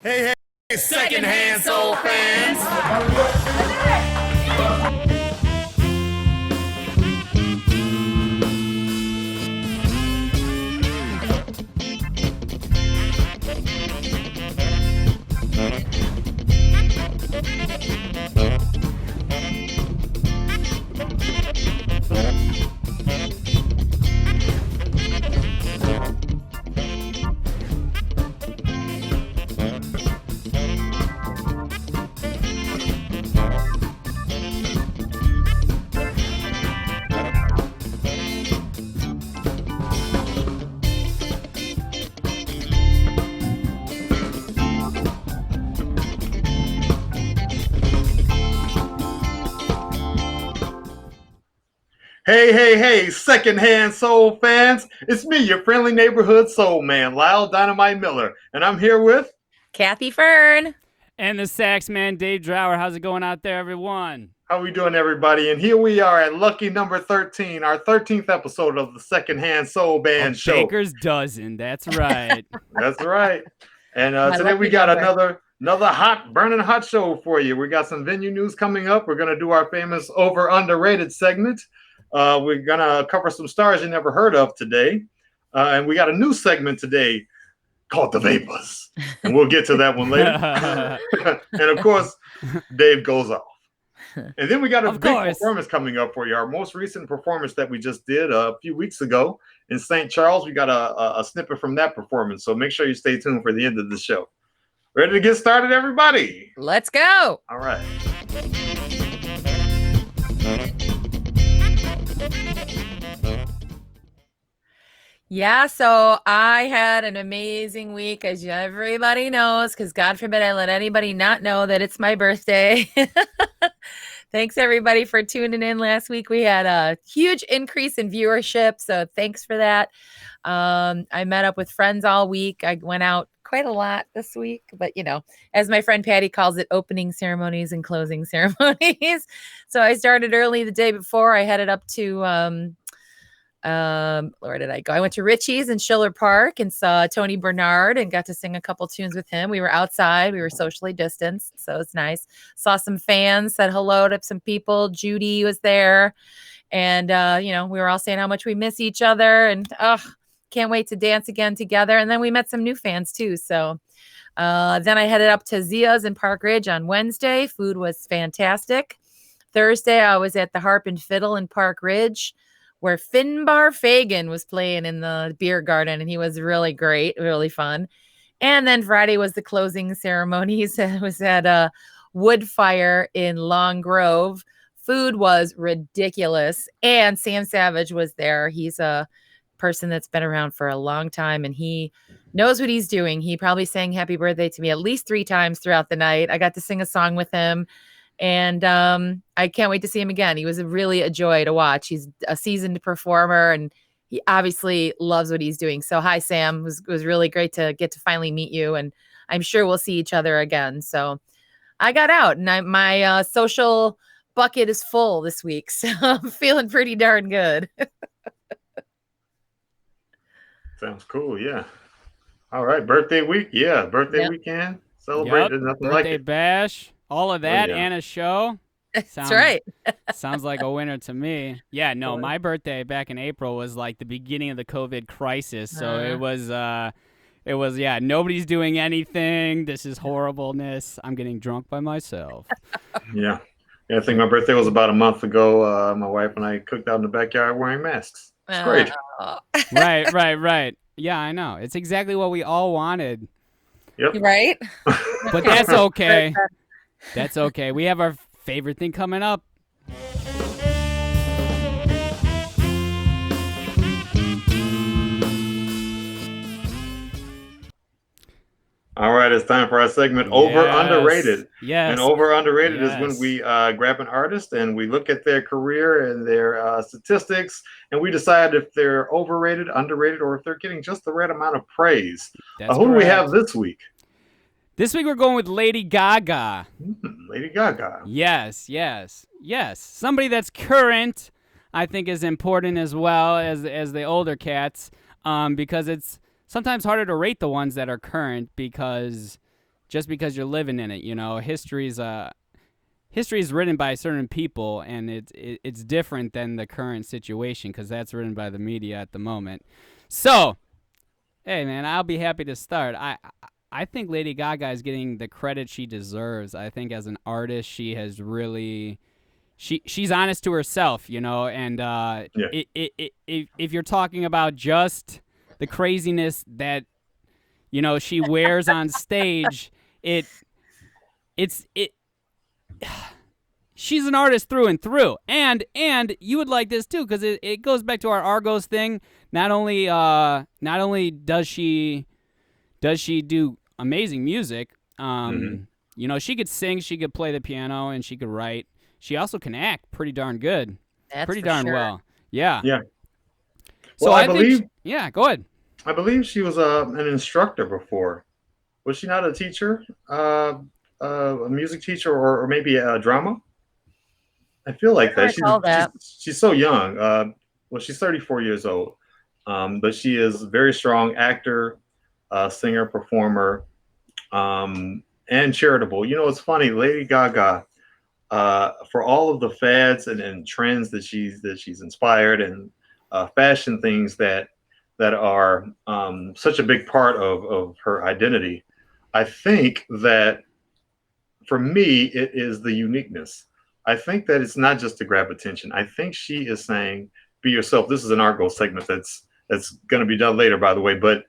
Hey, hey, secondhand soul fans. Hey, hey, hey, secondhand soul fans. It's me, your friendly neighborhood soul man, Lyle Dynamite Miller. And I'm here with Kathy Fern. And the sax man, Dave Drower. How's it going out there, everyone? How we doing, everybody? And here we are at lucky number 13, our 13th episode of the Secondhand Soul Band Show. Baker's dozen, that's right. That's right. And today we got another hot, burning hot show for you. We got some venue news coming up. We're going to do our famous over underrated segment. We're going to cover some stars you never heard of today. And we got a new segment today called The Vapors. And we'll get to that one later. And of course, Dave goes off. And then we got a big performance coming up for you. Our most recent performance that we just did a few weeks ago in St. Charles. We got a snippet from that performance. So make sure you stay tuned for the end of the show. Ready to get started, everybody? Let's go. All right. Yeah, so I had an amazing week, as everybody knows, because God forbid I let anybody not know that it's my birthday. Thanks, everybody, for tuning in last week. We had a huge increase in viewership, so thanks for that. I met up with friends all week. I went out quite a lot this week, but, as my friend Patty calls it, opening ceremonies and closing ceremonies. So I started early the day before. I headed up to... where did I go? I went to Richie's in Schiller Park and saw Tony Bernard and got to sing a couple tunes with him. We were outside. We were socially distanced, so it's nice. Saw some fans, said hello to some people. Judy was there. And, we were all saying how much we miss each other and can't wait to dance again together. And then we met some new fans too. So then I headed up to Zia's in Park Ridge on Wednesday. Food was fantastic. Thursday, I was at the Harp and Fiddle in Park Ridge, where Finbar Fagan was playing in the beer garden, and he was really great, really fun. And then Friday was the closing ceremonies. It was at a wood fire in Long Grove. Food was ridiculous, and Sam Savage was there. He's a person that's been around for a long time, and he knows what he's doing. He probably sang happy birthday to me at least 3 times throughout the night. I got to sing a song with him. And I can't wait to see him again. He was really a joy to watch. He's a seasoned performer, and he obviously loves what he's doing. So hi, Sam. It was really great to get to finally meet you, and I'm sure we'll see each other again. So I got out, and my social bucket is full this week, so I'm feeling pretty darn good. Sounds cool, yeah. All right, birthday week, yeah. Birthday weekend, celebrate. There's nothing like it. Birthday bash. All of that and a show. That's right. Sounds like a winner to me. Yeah, no, my birthday back in April was like the beginning of the COVID crisis. So it was, nobody's doing anything. This is horribleness. I'm getting drunk by myself. Yeah, I think my birthday was about a month ago. My wife and I cooked out in the backyard wearing masks. It's great. Right. Yeah, I know. It's exactly what we all wanted. Yep. Right? But that's okay. That's okay. We have our favorite thing coming up. All right, it's time for our segment, Over Underrated. Yes. And Over Underrated is when we grab an artist and we look at their career and their statistics, and we decide if they're overrated, underrated, or if they're getting just the right amount of praise. Who do we have this week? This week we're going with Lady Gaga. Lady Gaga. Yes. Somebody that's current, I think, is important as well as the older cats, because it's sometimes harder to rate the ones that are current because just because you're living in it. History's written by certain people, and it's different than the current situation because that's written by the media at the moment. So, hey man, I'll be happy to start. I think Lady Gaga is getting the credit she deserves. I think as an artist, she has really she's honest to herself, and if you're talking about just the craziness that she wears on stage, she's an artist through and through. And you would like this too, because it goes back to our Argos thing. Not only does she do amazing music, she could sing, she could play the piano, and she could write. She also can act pretty darn good. That's pretty for darn sure. well. Yeah. Yeah. So Well, I think believe. go ahead. I believe she was an instructor before. Was she not a teacher? A music teacher, or maybe a drama? I feel like that. She's so young. Well, she's 34 years old, but she is a very strong actor, singer, performer, and charitable. It's funny, Lady Gaga, for all of the fads and trends that she's inspired, and fashion things that are such a big part of her identity. I think that for me, it is the uniqueness. I think that it's not just to grab attention. I think she is saying, be yourself. This is an Argo segment that's going to be done later, by the way. But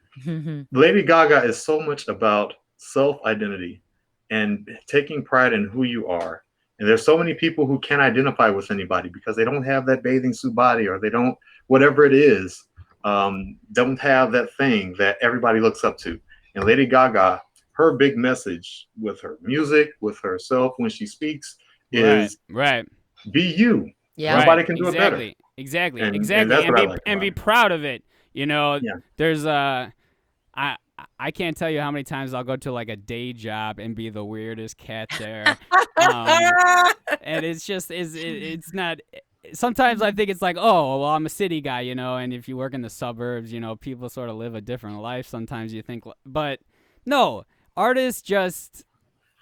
Lady Gaga is so much about self-identity and taking pride in who you are. And there's so many people who can't identify with anybody because they don't have that bathing suit body, or they don't, whatever it is, don't have that thing that everybody looks up to. And Lady Gaga, her big message with her music, with herself when she speaks, is right. Be you. Yeah. Nobody can do it better. Exactly. And Be proud of it. There's I can't tell you how many times I'll go to like a day job and be the weirdest cat there. And it's just it's not. Sometimes I think it's like, oh, well, I'm a city guy, and if you work in the suburbs, people sort of live a different life. Sometimes you think, but no, artists just.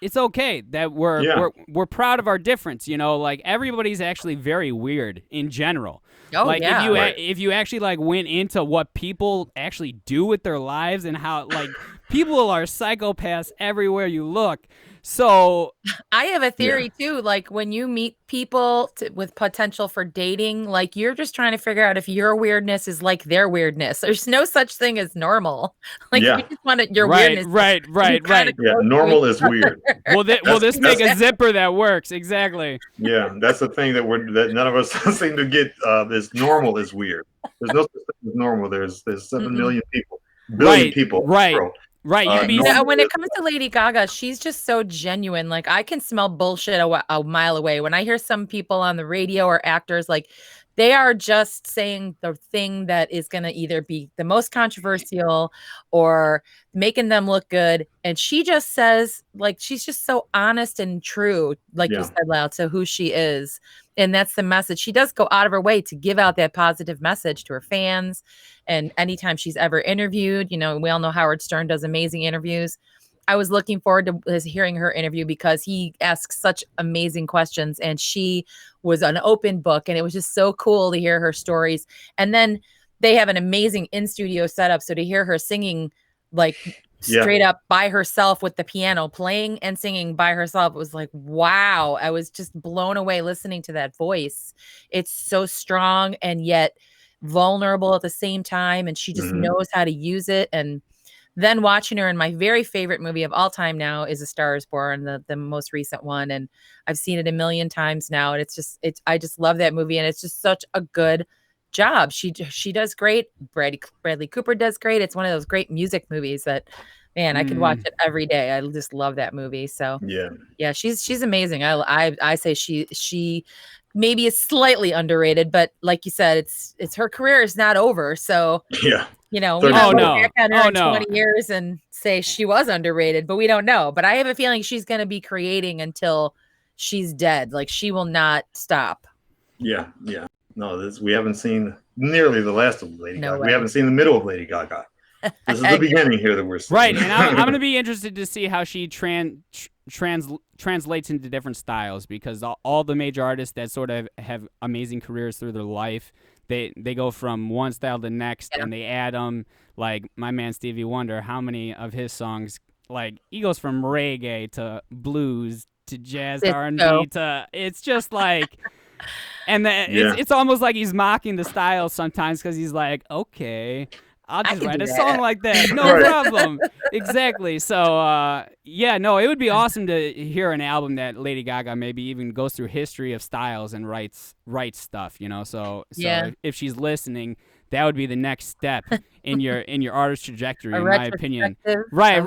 It's okay that we're proud of our difference, like everybody's actually very weird in general. Oh, like yeah. if you actually like went into what people actually do with their lives and how like people are psychopaths everywhere you look. So I have a theory too. Like when you meet people with potential for dating, like you're just trying to figure out if your weirdness is like their weirdness. There's no such thing as normal. Like you just want your weirdness. Right. Yeah, normal is weird. Well, this make a zipper that works. Exactly. Yeah, that's the thing that none of us seem to get. This normal is weird. There's no such thing as normal. There's 7 million people, billion people. Right. When it comes to Lady Gaga, she's just so genuine. Like I can smell bullshit a mile away. When I hear some people on the radio or actors, like they are just saying the thing that is going to either be the most controversial or making them look good. And she just says, like, she's just so honest and true, like you said, Lau, to who she is. And that's the message. She does go out of her way to give out that positive message to her fans. And anytime she's ever interviewed, we all know Howard Stern does amazing interviews. I was looking forward to hearing her interview because he asks such amazing questions, and she was an open book, and it was just so cool to hear her stories. And then they have an amazing in-studio setup. So to hear her singing like straight up by herself with the piano, playing and singing by herself, it was like, wow. I was just blown away listening to that voice. It's so strong and yet vulnerable at the same time. And she just knows how to use it. And then watching her in my very favorite movie of all time now is A Star is Born, the most recent one. And I've seen it a million times now. And I just love that movie. And it's just such a good job. She does great. Bradley Cooper does great. It's one of those great music movies that, man, I could watch it every day. I just love that movie. So yeah, she's amazing. I say she maybe is slightly underrated, but like you said, it's her career is not over. So we don't look back at her in 20 years and say she was underrated, but we don't know. But I have a feeling she's going to be creating until she's dead. Like she will not stop. Yeah. No, we haven't seen nearly the last of Lady Gaga. We haven't seen the middle of Lady Gaga. This is the beginning here that we're seeing. Right, and I'm going to be interested to see how she translates into different styles, because all the major artists that sort of have amazing careers through their life, they go from one style to the next, and they add them. Like my man Stevie Wonder, how many of his songs, like he goes from reggae to blues to jazz to R&B to, it's just like, and it's almost like he's mocking the style sometimes, because he's like, okay, I'll just write a song like that. No problem. Exactly. So, it would be awesome to hear an album that Lady Gaga maybe even goes through history of styles and writes stuff, So if she's listening, that would be the next step in your artist trajectory, in my opinion. Right.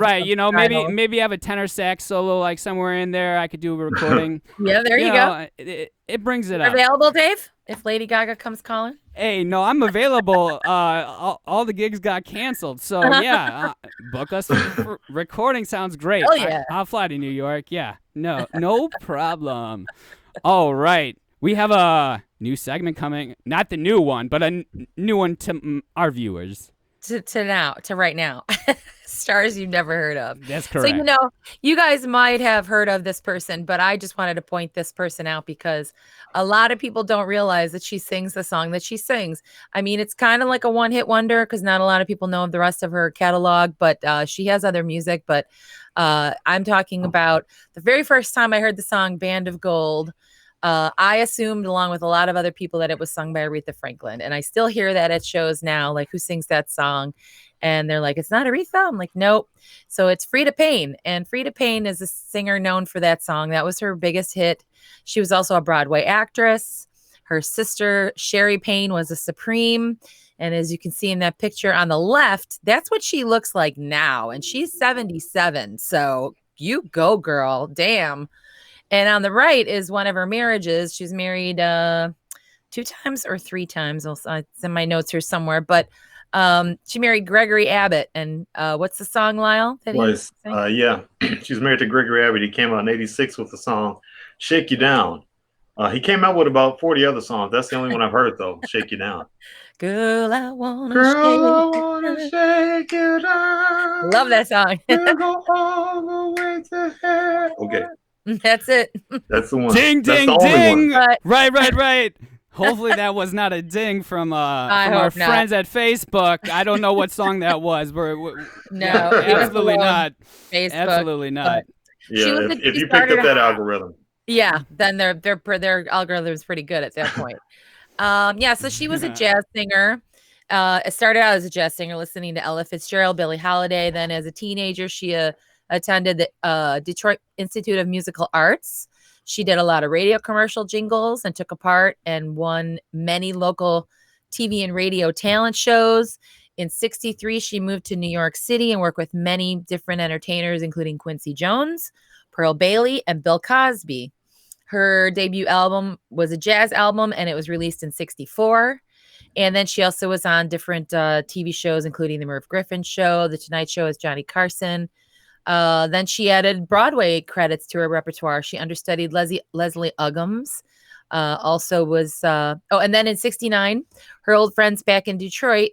Maybe have a tenor sax solo like somewhere in there. I could do a recording. Yeah, there you go. It brings it up. Available, Dave? If Lady Gaga comes calling? Hey, no, I'm available. All the gigs got canceled, so yeah, book us for recording. Sounds great. Oh yeah, I'll fly to New York. Yeah, no problem. All right, we have a new segment coming. Not the new one, but a new one to our viewers. To right now. Stars you've never heard of. That's correct. So, you guys might have heard of this person, but I just wanted to point this person out because a lot of people don't realize that she sings the song that she sings. I mean, it's kind of like a one-hit wonder because not a lot of people know of the rest of her catalog, but she has other music. But I'm talking about the very first time I heard the song Band of Gold. I assumed, along with a lot of other people, that it was sung by Aretha Franklin. And I still hear that at shows now, like, who sings that song? And they're like, it's not Aretha? I'm like, nope. So it's Frida Payne. And Frida Payne is a singer known for that song. That was her biggest hit. She was also a Broadway actress. Her sister, Sherry Payne, was a Supreme. And as you can see in that picture on the left, that's what she looks like now. And she's 77. So you go, girl. Damn. And on the right is one of her marriages. She's married 2 times or 3 times. It's in my notes here somewhere. But she married Gregory Abbott. And what's the song, Lyle? She's married to Gregory Abbott. He came out in '86 with the song Shake You Down. He came out with about 40 other songs. That's the only one I've heard, though, Shake You Down. Girl, I wanna shake you down. Love that song. We'll go all the way to hell. Okay. That's it. That's the one. Ding, That's ding, the only ding. One. Right. Hopefully that was not a ding from our friends at Facebook. I don't know what song that was. No, absolutely not. Facebook, absolutely not. Yeah, if you picked up that algorithm. Yeah, then their algorithm is pretty good at that point. So she was a jazz singer. It started out as a jazz singer, listening to Ella Fitzgerald, Billie Holiday. Then as a teenager, she attended the Detroit Institute of Musical Arts. She did a lot of radio commercial jingles and took a part and won many local TV and radio talent shows. In '63, she moved to New York City and worked with many different entertainers, including Quincy Jones, Pearl Bailey, and Bill Cosby. Her debut album was a jazz album, and it was released in '64. And then she also was on different TV shows, including The Merv Griffin Show, The Tonight Show as Johnny Carson. Then she added Broadway credits to her repertoire. She understudied Leslie Uggams. And then in '69, her old friends back in Detroit,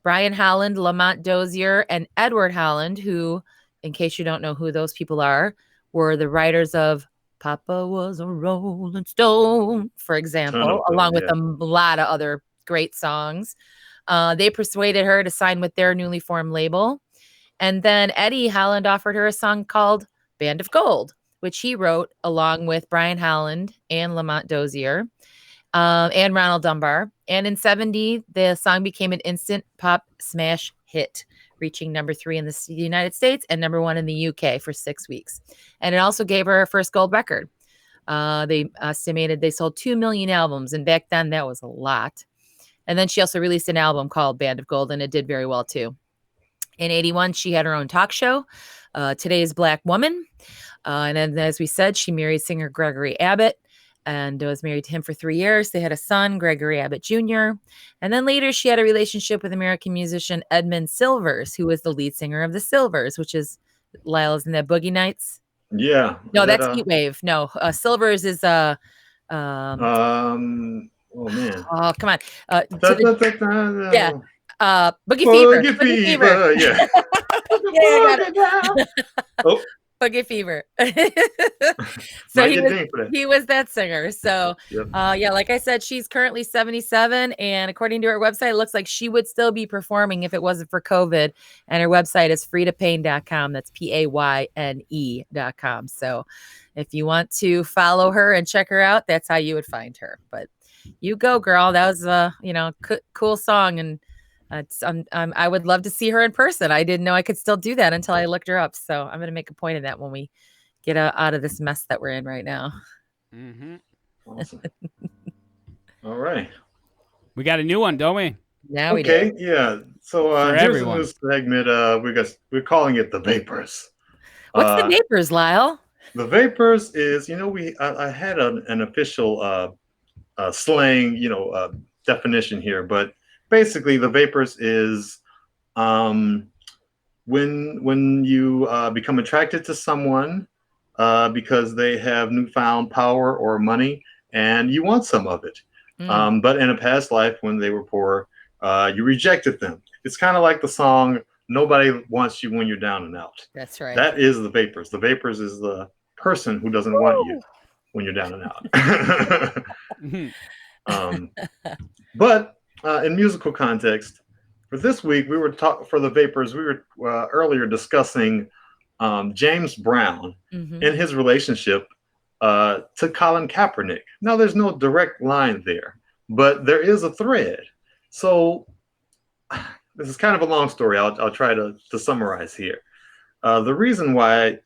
Brian Holland, Lamont Dozier, and Edward Holland, who, in case you don't know who those people are, were the writers of Papa Was a Rolling Stone, for example, along with a lot of other great songs. They persuaded her to sign with their newly formed label. And then Eddie Holland offered her a song called Band of Gold, which he wrote along with Brian Holland and Lamont Dozier and Ronald Dunbar. And in '70, the song became an instant pop smash hit, reaching number 3 in the United States and number 1 in the UK for 6 weeks. And it also gave her first gold record. They estimated they sold 2 million albums. And back then, that was a lot. And then she also released an album called Band of Gold, and it did very well, too. In '81, she had her own talk show, Today's Black Woman. And then, as we said, she married singer Gregory Abbott and was married to him for 3 years. They had a son, Gregory Abbott Jr. And then later, she had a relationship with American musician Edmund Silvers, who was the lead singer of the Silvers, which is, Lyle, isn't that Boogie Nights? Yeah. No, that's Heat Wave. No, Silvers is oh man. Oh, come on. Boogie Fever. Boogie Fever. Yeah. Yeah, I got it. Oh, Boogie Fever. So might get dinged for that. he was that singer. So Yep. yeah, like I said, she's currently 77, and according to her website, it looks like she would still be performing if it wasn't for COVID. And her website is fridapayne.com. That's PAYNE.com. So if you want to follow her and check her out, that's how you would find her. But you go, girl. That was a cool song, and I would love to see her in person. I didn't know I could still do that until I looked her up. So I'm going to make a point of that when we get out of this mess that we're in right now. Mm-hmm. Awesome. All right. We got a new one, don't we? Now we Okay. do. Yeah. So here's everyone. a new segment. We're calling it the Vapors. What's the Vapors, Lyle? The Vapors is, I had an official slang, definition here, but basically the Vapors is when you become attracted to someone because they have newfound power or money and you want some of it. But in a past life when they were poor, you rejected them. It's kind of like the song "Nobody Wants You When You're Down and Out." That's right. That is the Vapors. The Vapors is the person who doesn't want you when you're down and out. But in musical context, for this week, we were for the Vapors. We were earlier discussing James Brown and his relationship to Colin Kaepernick. Now, there's no direct line there, but there is a thread. So this is kind of a long story. I'll try to summarize here. The reason why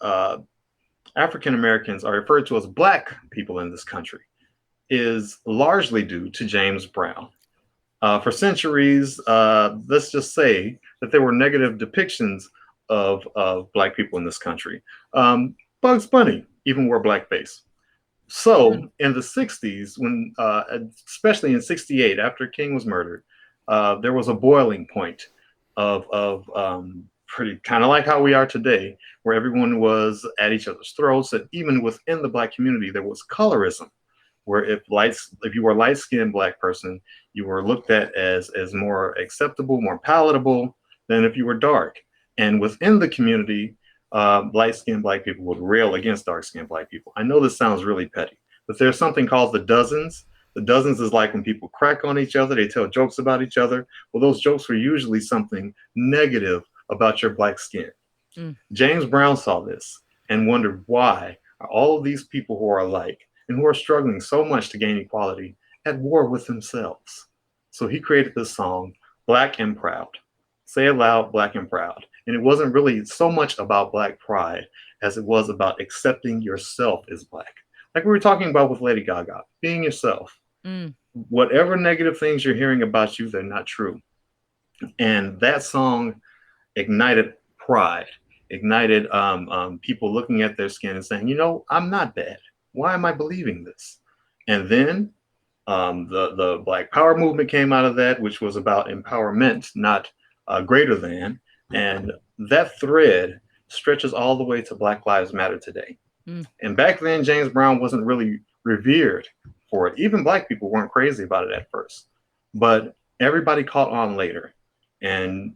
African Americans are referred to as Black people in this country is largely due to James Brown. For centuries, let's just say that there were negative depictions of Black people in this country. Bugs Bunny even wore blackface. So in the 60s, when especially in 68, after King was murdered, there was a boiling point of pretty kind of like how we are today, where everyone was at each other's throats, and even within the Black community, there was colorism, where if you were a light-skinned Black person, you were looked at as more acceptable, more palatable than if you were dark. And within the community, light-skinned Black people would rail against dark-skinned Black people. I know this sounds really petty, but there's something called the dozens. The dozens is like when people crack on each other, they tell jokes about each other. Well, those jokes were usually something negative about your Black skin. James Brown saw this and wondered why are all of these people who are alike and who are struggling so much to gain equality at war with themselves. So he created this song, Black and Proud. Say it loud, Black and Proud. And it wasn't really so much about Black pride as it was about accepting yourself as Black. Like we were talking about with Lady Gaga, being yourself. Whatever negative things you're hearing about you, they're not true. And that song ignited pride, ignited people looking at their skin and saying, I'm not bad. Why am I believing this? And then the Black Power movement came out of that, which was about empowerment, not greater than. And that thread stretches all the way to Black Lives Matter today. And back then, James Brown wasn't really revered for it. Even Black people weren't crazy about it at first, but everybody caught on later. And,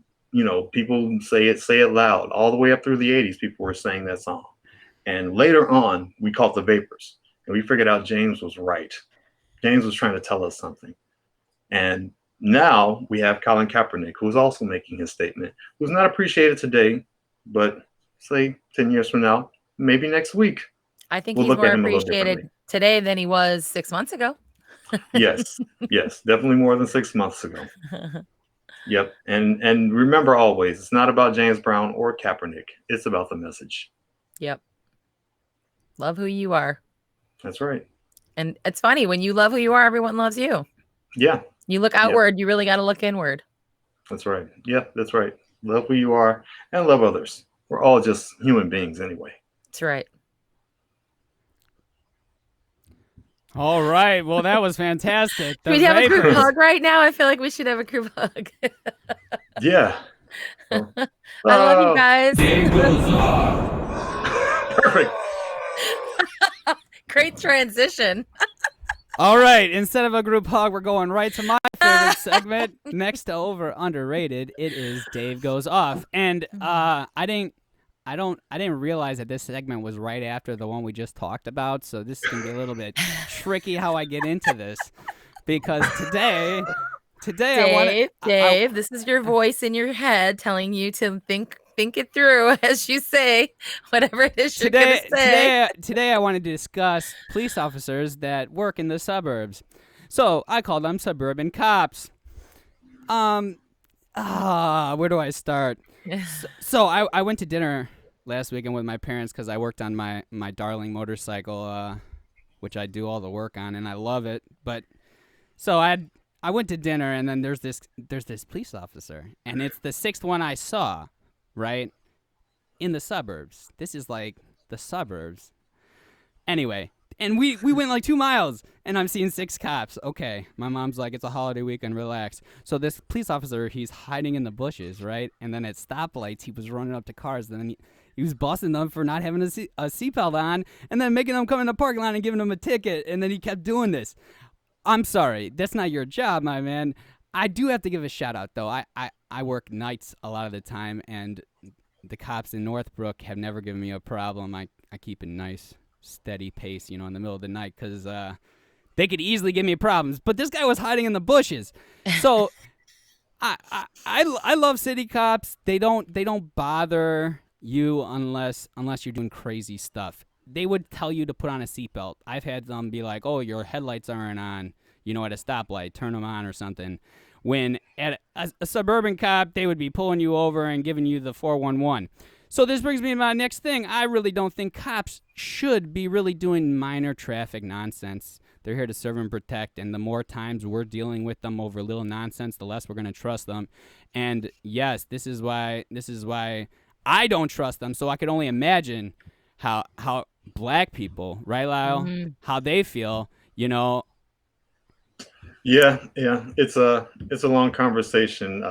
people say it loud all the way up through the 80s. People were saying that song. And later on, we caught the Vapors and we figured out James was right. James was trying to tell us something. And now we have Colin Kaepernick, who's also making his statement, who's not appreciated today, but say 10 years from now, maybe next week. I think he's more appreciated today than he was 6 months ago. Yes, definitely more than 6 months ago. Yep. And remember always, it's not about James Brown or Kaepernick. It's about the message. Yep. Love who you are. That's right. And it's funny, when you love who you are, everyone loves you. Yeah. You look outward, you really got to look inward. That's right. Yeah, that's right. Love who you are and love others. We're all just human beings anyway. That's right. All right. Well, that was fantastic. Do we have a group hug right now? I feel like we should have a group hug. Yeah. I love you guys. Perfect. Great transition. All right. Instead of a group hug, we're going right to my favorite segment next to over underrated. It is Dave Goes Off, and I didn't realize that this segment was right after the one we just talked about. So this is gonna be a little bit tricky how I get into this, because today Dave, this is your voice in your head telling you to think it through as you say whatever it is you're going to say. Today I wanted to discuss police officers that work in the suburbs. So I call them suburban cops. Where do I start? So I went to dinner last weekend with my parents because I worked on my darling motorcycle, which I do all the work on, and I love it. But so I went to dinner, and then there's this police officer, and it's the sixth one I saw, right, in the suburbs. This is like the suburbs. Anyway, and we went like 2 miles, and I'm seeing 6 cops. Okay, my mom's like, it's a holiday weekend, relax. So this police officer, he's hiding in the bushes, right? And then at stoplights, he was running up to cars, and then he was busting them for not having a seatbelt on, and then making them come in the parking lot and giving them a ticket, and then he kept doing this. I'm sorry, that's not your job, my man. I do have to give a shout out, though. I work nights a lot of the time, and the cops in Northbrook have never given me a problem. I keep a nice, steady pace, in the middle of the night, because they could easily give me problems. But this guy was hiding in the bushes. So I love city cops. They don't bother you unless you're doing crazy stuff. They would tell you to put on a seatbelt. I've had them be like, oh, your headlights aren't on, at a stoplight, turn them on or something. When at a suburban cop, they would be pulling you over and giving you the 411. So this brings me to my next thing. I really don't think cops should be really doing minor traffic nonsense. They're here to serve and protect, and the more times we're dealing with them over little nonsense, the less we're going to trust them. And yes, this is why I don't trust them. So I could only imagine how black people, right, Lyle, how they feel, Yeah. It's a long conversation.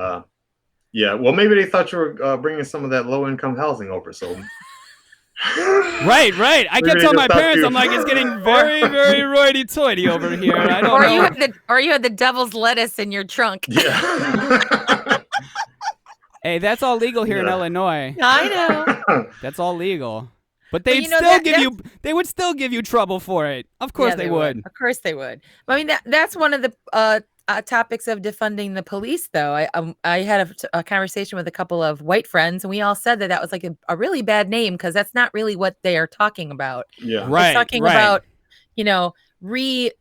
Yeah. Well, maybe they thought you were bringing some of that low income housing over. So. Right. I kept telling my parents, I'm like, it's getting very, very roity-toity over here. I don't know. Or you had the devil's lettuce in your trunk. Yeah. Hey, that's all legal here in Illinois. I know. That's all legal. But they would still give you trouble for it. Of course they would. Of course they would. I mean, that's one of the topics of defunding the police, though. I had a conversation with a couple of white friends, and we all said that was like a really bad name, because that's not really what they are talking about. Yeah, right. They're talking about, allocating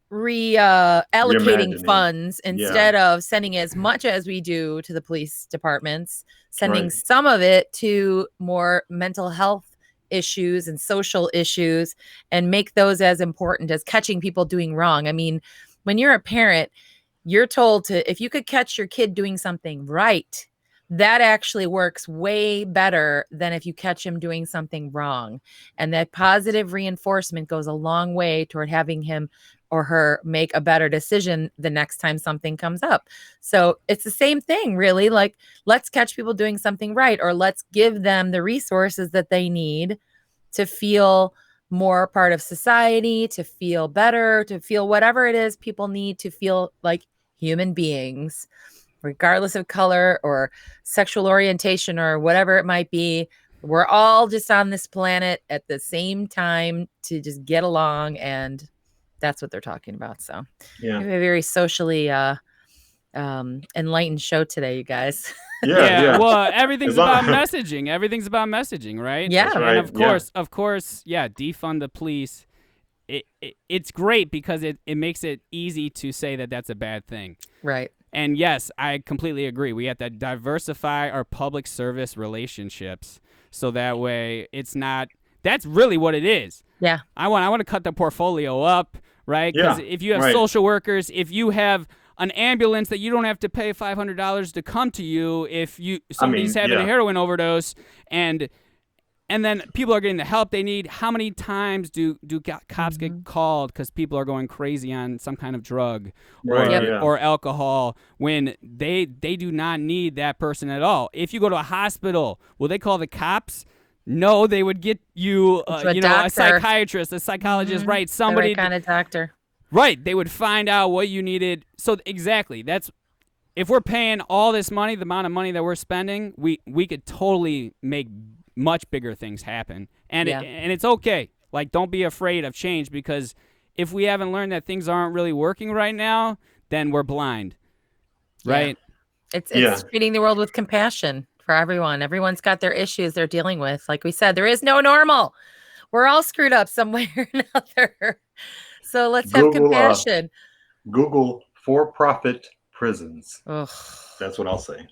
funds instead of sending as much as we do to the police departments, sending some of it to more mental health issues and social issues, and make those as important as catching people doing wrong. I mean, when you're a parent, you're told to, if you could catch your kid doing something right, that actually works way better than if you catch him doing something wrong. And that positive reinforcement goes a long way toward having him or her make a better decision the next time something comes up. So it's the same thing, really. Like, let's catch people doing something right, or let's give them the resources that they need to feel more part of society, to feel better, to feel whatever it is people need to feel like human beings, regardless of color or sexual orientation or whatever it might be. We're all just on this planet at the same time to just get along, and that's what they're talking about. So we have a very socially enlightened show today, you guys. Yeah. Well, everything's about messaging. Everything's about messaging, right? Yeah. Right. And of course, defund the police. It's great because it makes it easy to say that that's a bad thing. Right. And yes, I completely agree. We have to diversify our public service relationships so that way it's not. That's really what it is. Yeah. I want to cut the portfolio up, right? Because if you have social workers, if you have an ambulance that you don't have to pay $500 to come to you if somebody's having a heroin overdose, and then people are getting the help they need. How many times do cops get called because people are going crazy on some kind of drug or alcohol when they do not need that person at all? If you go to a hospital, will they call the cops? No, they would get you, a psychiatrist, a psychologist, right? Somebody the right kind of doctor. Right. They would find out what you needed. So exactly, that's if we're paying all this money, the amount of money that we're spending, we could totally make much bigger things happen. And and it's okay. Like, don't be afraid of change, because if we haven't learned that things aren't really working right now, then we're blind. Right? Yeah. It's treating the world with compassion for everyone. Everyone's got their issues they're dealing with. Like we said, there is no normal. We're all screwed up some way or another. So let's have compassion. Google for-profit prisons. Ugh. That's what I'll say.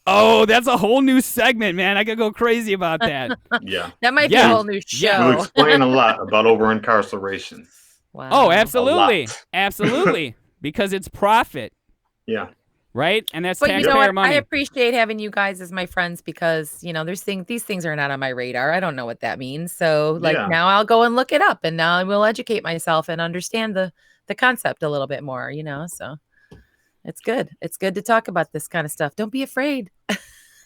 Oh, that's a whole new segment, man. I could go crazy about that. Yeah. That might be a whole new show. We'll explain a lot about over-incarceration. Wow. Oh, absolutely. Absolutely. Because it's profit. Yeah. Right? And that's but taxpayer money. I appreciate having you guys as my friends, because, these things are not on my radar. I don't know what that means. So now I'll go and look it up, and now I will educate myself and understand the concept a little bit more, so it's good. It's good to talk about this kind of stuff. Don't be afraid.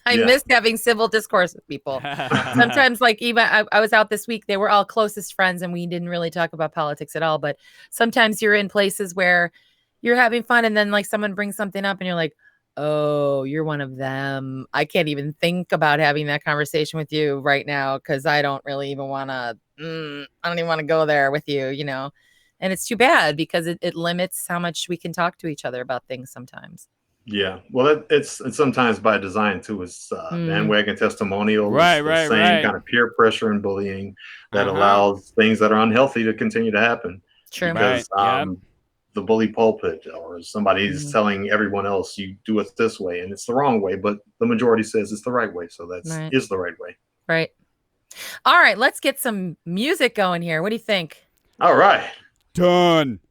I miss having civil discourse with people. Sometimes, like, even I was out this week, they were all closest friends and we didn't really talk about politics at all. But sometimes you're in places where you're having fun, and then like someone brings something up and you're like, oh, you're one of them. I can't even think about having that conversation with you right now, because I don't really even want to, I don't even want to go there with you, And it's too bad, because it limits how much we can talk to each other about things sometimes. Yeah, well, it's sometimes by design too. It's bandwagon testimonials, the same kind of peer pressure and bullying that allows things that are unhealthy to continue to happen. True. Because the bully pulpit, or somebody's telling everyone else, you do it this way, and it's the wrong way, but the majority says it's the right way, so is the right way. Right. All right, let's get some music going here. What do you think? All right. Done.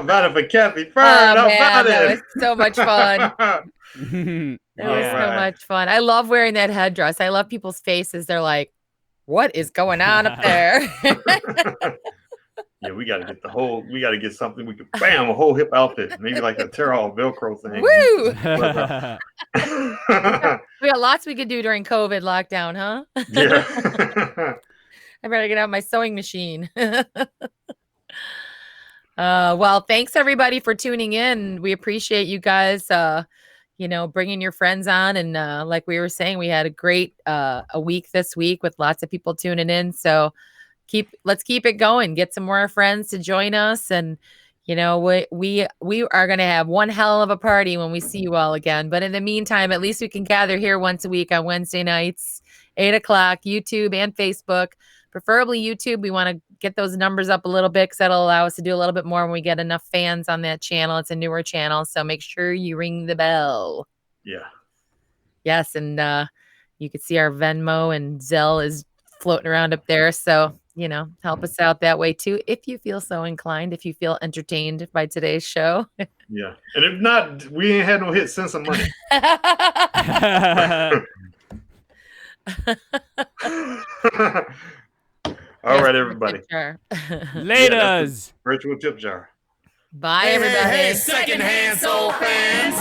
about it for Kathy Fern? Oh, How man, about that it? was so much fun. It was Yeah. so much fun. I love wearing that headdress. I love people's faces. They're like, what is going on up there? Yeah, we got to get something. We could, bam, a whole hip outfit. Maybe like a tear-all Velcro thing. Woo! But, We got lots we could do during COVID lockdown, huh? yeah. I better get out my sewing machine. Well, thanks everybody for tuning in. We appreciate you guys, bringing your friends on. And like we were saying, we had a great a week this week with lots of people tuning in. So let's keep it going. Get some more friends to join us. And, we are going to have one hell of a party when we see you all again. But in the meantime, at least we can gather here once a week on Wednesday nights, 8:00, YouTube and Facebook. Preferably YouTube. We want to get those numbers up a little bit because that'll allow us to do a little bit more when we get enough fans on that channel. It's a newer channel, so make sure you ring the bell. Yeah. Yes, and you can see our Venmo and Zelle is floating around up there. So, help us out that way too if you feel so inclined, if you feel entertained by today's show. Yeah. And if not, we ain't had no hits. Send some money. All right, everybody. Laters. Virtual tip jar. Bye, everybody. Hey, secondhand soul fans.